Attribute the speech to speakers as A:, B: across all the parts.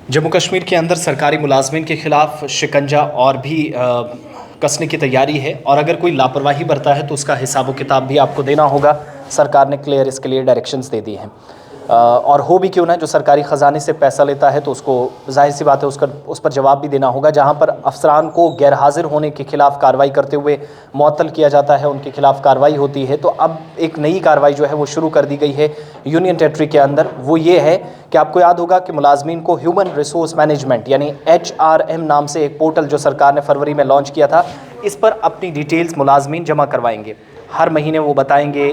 A: जम्मू कश्मीर के अंदर सरकारी मुलाजमीन के खिलाफ शिकंजा और भी कसने की तैयारी है, और अगर कोई लापरवाही बरता है तो उसका हिसाब व किताब भी आपको देना होगा। सरकार ने क्लियर इसके लिए डायरेक्शंस दे दी हैं। और हो भी क्यों ना, जो सरकारी ख़जाने से पैसा लेता है तो उसको जाहिर सी बात है उस पर जवाब भी देना होगा। जहाँ पर अफसरान को गैर हाजिर होने के खिलाफ कार्रवाई करते हुए मुअत्तल किया जाता है, उनके खिलाफ कार्रवाई होती है। तो अब एक नई कार्रवाई जो है वो शुरू कर दी गई है यूनियन टेरेटरी के अंदर। वो ये है कि आपको याद होगा कि मुलाजमीन को ह्यूमन रिसोर्स मैनेजमेंट यानी HRM नाम से एक पोर्टल जो सरकार ने फरवरी में लॉन्च किया था, इस पर अपनी डिटेल्स मुलाजमीन जमा करवाएंगे। हर महीने वो बताएंगे,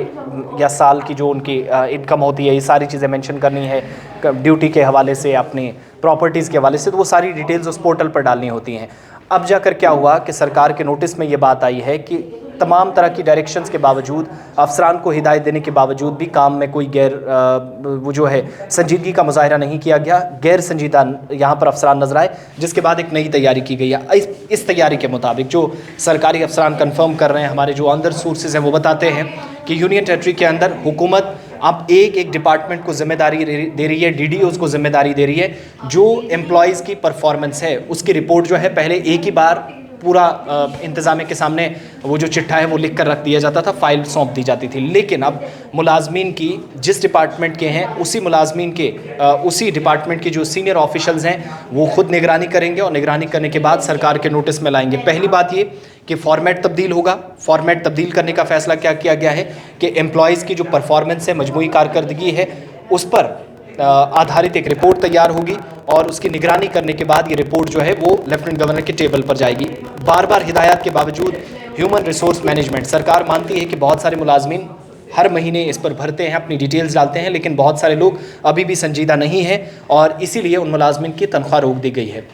A: या साल की जो उनकी इनकम होती है, ये सारी चीज़ें मेंशन करनी है, ड्यूटी के हवाले से, अपनी प्रॉपर्टीज़ के हवाले से, तो वो सारी डिटेल्स उस पोर्टल पर डालनी होती हैं। अब जाकर क्या हुआ कि सरकार के नोटिस में ये बात आई है कि तमाम तरह की डायरेक्शंस के बावजूद, अफसरान को हिदायत देने के बावजूद भी काम में कोई वो जो है संजीदगी का मुजाहरा नहीं किया गया। गैर संजीदा यहाँ पर अफसरान नजर आए, जिसके बाद एक नई तैयारी की गई है। इस तैयारी के मुताबिक जो सरकारी अफसरान कंफर्म कर रहे हैं, हमारे जो अंदर सोर्सेज हैं वो बताते हैं कि यूनियन टेरेटरी के अंदर हुकूमत अब एक डिपार्टमेंट को जिम्मेदारी दे रही है, DDOs को जिम्मेदारी दे रही है। जो एम्प्लॉयज़ की परफॉर्मेंस है उसकी रिपोर्ट जो है पहले एक ही बार पूरा इंतज़ामिया के सामने वो जो चिट्ठा है वो लिख कर रख दिया जाता था, फाइल सौंप दी जाती थी। लेकिन अब मुलाजमीन की जिस डिपार्टमेंट के हैं उसी मुलाजमीन के उसी डिपार्टमेंट के जो सीनियर ऑफिशल्स हैं वो खुद निगरानी करेंगे, और निगरानी करने के बाद सरकार के नोटिस में लाएंगे। पहली बात ये कि फॉर्मेट तब्दील होगा। फॉर्मेट तब्दील करने का फैसला क्या किया गया है कि एम्प्लॉयज़ की जो परफॉर्मेंस है, मजमूई कारकर्दगी है, उस पर आधारित एक रिपोर्ट तैयार होगी, और उसकी निगरानी करने के बाद ये रिपोर्ट जो है वो लेफ्टिनेंट गवर्नर के टेबल पर जाएगी। बार बार हिदायत के बावजूद ह्यूमन रिसोर्स मैनेजमेंट सरकार मानती है कि बहुत सारे मुलाजमीन हर महीने इस पर भरते हैं, अपनी डिटेल्स डालते हैं, लेकिन बहुत सारे लोग अभी भी संजीदा नहीं हैं, और इसीलिए उन मुलाजमीन की तनख्वाह रोक दी गई है।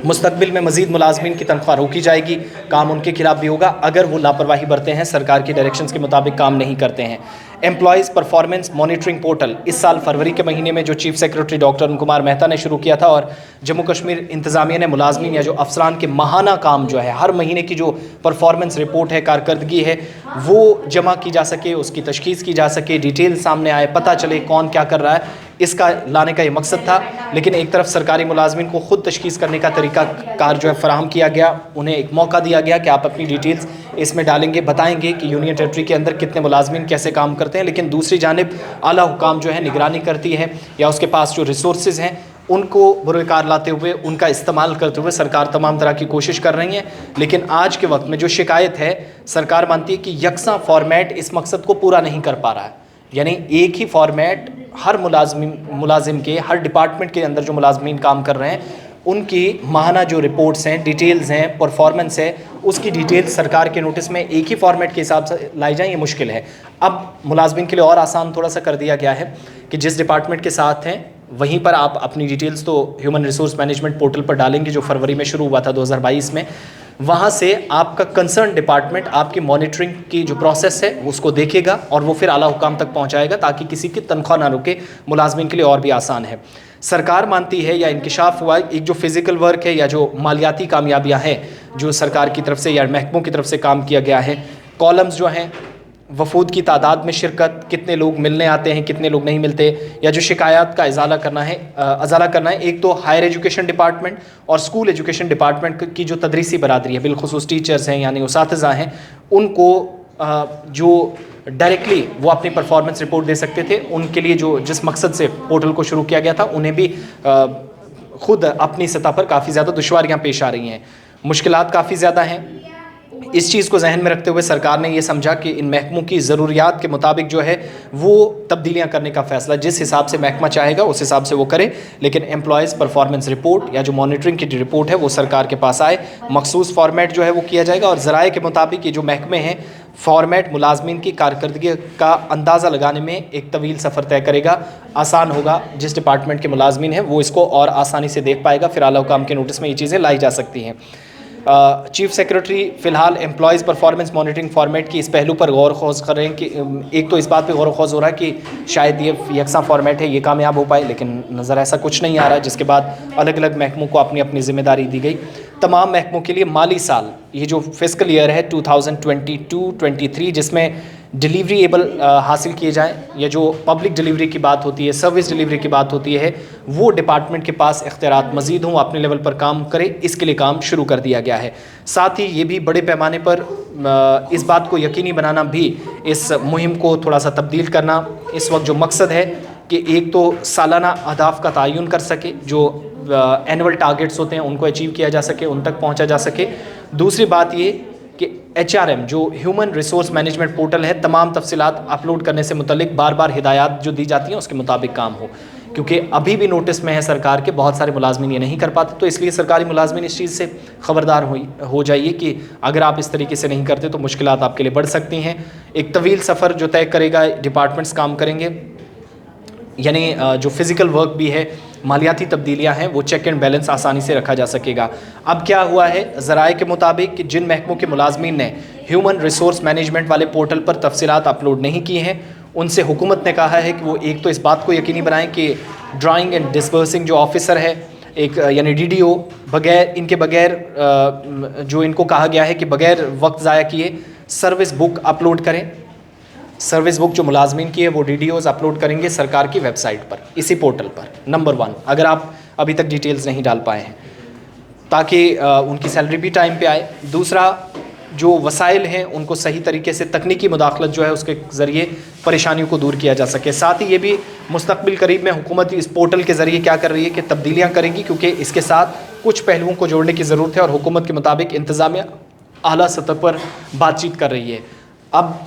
A: मुस्तकबिल में मज़ीद मुलाजमीन की तनख्वाह रोकी जाएगी, काम उनके खिलाफ भी होगा अगर वो लापरवाही बरते हैं, सरकार की डायरेक्शंस के मुताबिक काम नहीं करते हैं। एम्प्लॉयज़ परफॉर्मेंस मॉनिटरिंग पोर्टल इस साल फरवरी के महीने में जो chief secretary doctor Arun Kumar Mehta ने शुरू किया था, और जम्मू कश्मीर इंतज़ामिया ने मुलाजमीन या जो अफसरान के माहाना काम जो है, हर महीने की जो परफॉर्मेंस रिपोर्ट है, कारकर्दगी है, वो जमा की जा सके, उसकी तशखीस की जा सके, डिटेल सामने आए, पता चले कौन क्या कर रहा है, इसका लाने का ये मकसद था। लेकिन एक तरफ सरकारी मुलाजमीन को ख़ुद तशखीस करने का तरीका कार जो है फराहम किया गया, उन्हें एक मौका दिया गया कि आप अपनी डिटेल्स इसमें डालेंगे, बताएंगे कि यूनियन टेरेटरी के अंदर कितने मुलाजमीन कैसे काम करते हैं। लेकिन दूसरी जानिब आला हुकाम जो है निगरानी करती है, या उसके पास जो रिसोर्सेज हैं उनको बुरकार लाते हुए, उनका इस्तेमाल करते हुए सरकार तमाम तरह की कोशिश कर रही है। लेकिन आज के वक्त में जो शिकायत है, सरकार मानती है कि यकसा फॉर्मेट इस मकसद को पूरा नहीं कर पा रहा है। यानी एक ही फॉर्मेट हर मुलाजिम के, हर डिपार्टमेंट के अंदर जो मुलाजमीन काम कर रहे हैं उनकी माहाना जो रिपोर्ट्स हैं, डिटेल्स हैं, परफॉर्मेंस है, उसकी डिटेल्स सरकार के नोटिस में एक ही फॉर्मेट के हिसाब से लाई जाएँ, ये मुश्किल है। अब मुलाजमीन के लिए और आसान थोड़ा सा कर दिया गया है कि जिस डिपार्टमेंट के साथ हैं वहीं पर आप अपनी डिटेल्स तो ह्यूमन रिसोर्स मैनेजमेंट पोर्टल पर डालेंगे, जो फरवरी में शुरू हुआ था 2022 में। वहाँ से आपका कंसर्न डिपार्टमेंट आपकी मॉनिटरिंग की जो प्रोसेस है उसको देखेगा, और वो फिर आला हुकाम तक पहुँचाएगा, ताकि किसी की तनख्वाह ना रुके। मुलाजमीन के लिए और भी आसान है। सरकार मानती है, या इंकिशाफ हुआ, एक जो फिज़िकल वर्क है या जो मालियाती कामयाबियाँ हैं जो सरकार की तरफ से या महकमों की तरफ से काम किया गया है, कॉलम्स जो हैं, वफूद की तादाद में शिरकत, कितने लोग मिलने आते हैं, कितने लोग नहीं मिलते, या जो शिकायत का अजाला करना है। एक तो हायर एजुकेशन डिपार्टमेंट और स्कूल एजुकेशन डिपार्टमेंट की जो तदरीसी बरादरी है, बिलखुसूस टीचर्स हैं यानी उसातिज़ा हैं, उनको जो डायरेक्टली वो अपनी परफॉर्मेंस रिपोर्ट दे सकते थे, उनके लिए जो जिस मकसद से पोर्टल को शुरू किया गया था, उन्हें भी खुद अपनी सतह पर काफ़ी ज़्यादा दुश्वारियाँ पेश आ रही हैं, मुश्किलात काफ़ी ज़्यादा हैं। इस चीज़ को जहन में रखते हुए सरकार ने ये समझा कि इन महकमों की ज़रूरियात के मुताबिक जो है वो तब्दीलियाँ करने का फ़ैसला जिस हिसाब से महकमा चाहेगा उस हिसाब से वो करे। लेकिन एम्प्लॉयज़ परफॉर्मेंस रिपोर्ट या जो मॉनिटरिंग की रिपोर्ट है वो सरकार के पास आए, मखसूस फॉर्मेट जो है वो किया जाएगा, और ज़राए के मुताबिक ये जो महकमे हैं, फॉर्मेट मुलाजमीन की कारकर्दगी का अंदाज़ा लगाने में एक तवील सफ़र तय करेगा। आसान होगा, जिस डिपार्टमेंट के मुलाजमीन हैं वो इसको और आसानी से देख पाएगा, फिर आला हुकाम के नोटिस में ये चीज़ें लाई जा सकती हैं। चीफ सेक्रेटरी फ़िलहाल एम्प्लॉयज़ परफॉर्मेंस मॉनिटरिंग फॉर्मेट की इस पहलू पर गौर खोज कर रहे हैं कि एक तो इस बात पे गौर खोज हो रहा है कि शायद ये यकसा फॉर्मेट है, ये कामयाब हो पाए, लेकिन नज़र ऐसा कुछ नहीं आ रहा है। जिसके बाद अलग अलग महकमों को अपनी अपनी ज़िम्मेदारी दी गई। तमाम महकमों के लिए माली साल, ये जो फिस्कल ईयर है 2022-23, जिसमें डिलीवरी एबल हासिल किए जाएं, या जो पब्लिक डिलीवरी की बात होती है, सर्विस डिलीवरी की बात होती है, वो डिपार्टमेंट के पास इख्तियारात मज़ीद हों, अपने लेवल पर काम करे, इसके लिए काम शुरू कर दिया गया है। साथ ही ये भी बड़े पैमाने पर इस बात को यकीनी बनाना भी, इस मुहिम को थोड़ा सा तब्दील करना, इस वक्त जो मकसद है कि एक तो सालाना अहदाफ का तयन कर सके, जो एनुअल टारगेट्स होते हैं उनको अचीव किया जा सके, उन तक पहुँचा जा सके। दूसरी बात ये कि HRM जो ह्यूमन रिसोर्स मैनेजमेंट पोर्टल है, तमाम तफसीलात अपलोड करने से मुतल्लिक बार बार हिदायत जो दी जाती हैं उसके मुताबिक काम हो, क्योंकि अभी भी नोटिस में है सरकार के, बहुत सारे मुलाजमीन ये नहीं कर पाते। तो इसलिए सरकारी मुलाजमीन इस चीज़ से ख़बरदार हो जाइए कि अगर आप इस तरीके से नहीं करते तो मुश्किलात आपके लिए बढ़ सकती हैं। एक तवील सफ़र जो तय करेगा, डिपार्टमेंट्स काम करेंगे, यानी जो फ़िज़िकल वर्क भी है, मालियाती तब्दीलियाँ हैं, वो चेक एंड बैलेंस आसानी से रखा जा सकेगा। अब क्या हुआ है, ज़राए के मुताबिक कि जिन महकमों के मुलाजमीन ने ह्यूमन रिसोर्स मैनेजमेंट वाले पोर्टल पर तफसीलात अपलोड नहीं की हैं, उनसे हुकूमत ने कहा है कि वो एक तो इस बात को यकीनी बनाएं कि ड्राइंग एंड डिस्बर्सिंग जो ऑफिसर है, एक यानी DDO, इनके बगैर जो इनको कहा गया है कि बगैर वक्त ज़ाया किए सर्विस बुक अपलोड करें। सर्विस बुक जो मुलाजमीन की है वो DDOs अपलोड करेंगे सरकार की वेबसाइट पर, इसी पोर्टल पर, नंबर 1, अगर आप अभी तक डिटेल्स नहीं डाल पाए हैं, ताकि उनकी सैलरी भी टाइम पे आए। दूसरा, जो वसाइल हैं उनको सही तरीके से तकनीकी मुदाखलत जो है उसके ज़रिए परेशानियों को दूर किया जा सके। साथ ही ये भी मुस्तक़बिल करीब में हुकूमत इस पोर्टल के ज़रिए क्या कर रही है कि तब्दीलियाँ करेगी, क्योंकि इसके साथ कुछ पहलुओं को जोड़ने की ज़रूरत है और हुकूमत के मुताबिक इंतज़ामिया आला सतह पर बातचीत कर रही है। अब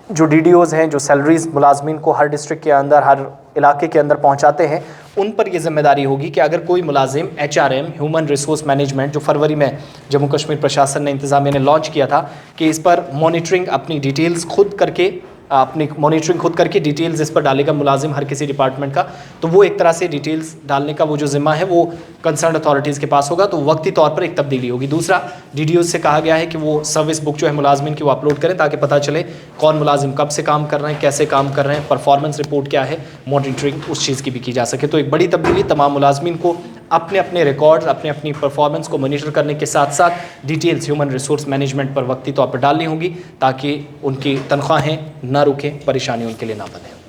A: जो DDOs हैं, जो सैलरीज़ मुलाजमीन को हर डिस्ट्रिक्ट के अंदर, हर इलाके के अंदर पहुंचाते हैं, उन पर यह ज़िम्मेदारी होगी कि अगर कोई मुलाजिम HRM ह्यूमन रिसोर्स मैनेजमेंट, जो फरवरी में जम्मू कश्मीर प्रशासन ने, इंतज़ामिया ने लॉन्च किया था कि इस पर मॉनिटरिंग अपनी डिटेल्स खुद करके, अपनी मॉनिटरिंग खुद करके डिटेल्स इस पर डालेगा मुलाजिम हर किसी डिपार्टमेंट का, तो वो एक तरह से डिटेल्स डालने का वो जो ज़िम्मा है वो कंसर्न अथॉरिटीज़ के पास होगा, तो वक्ती तौर पर एक तब्दीली होगी। दूसरा, DDOs से कहा गया है कि वो सर्विस बुक जो है मुलाजमीन की वो अपलोड करें, ताकि पता चले कौन मुलाजिम कब से काम कर रहे हैं, कैसे काम कर रहे हैं, परफॉर्मेंस रिपोर्ट क्या है, मॉनिटरिंग उस चीज़ की भी की जा सके। तो एक बड़ी तब्दीली, तमाम मुलाजमीन को अपने अपने रिकॉर्ड्स, अपनी परफॉर्मेंस को मॉनिटर करने के साथ साथ डिटेल्स ह्यूमन रिसोर्स मैनेजमेंट पर वक्ती तौर पर डालनी होगी, ताकि उनकी तनख्वाहें ना रुकें, परेशानी उनके लिए ना बने।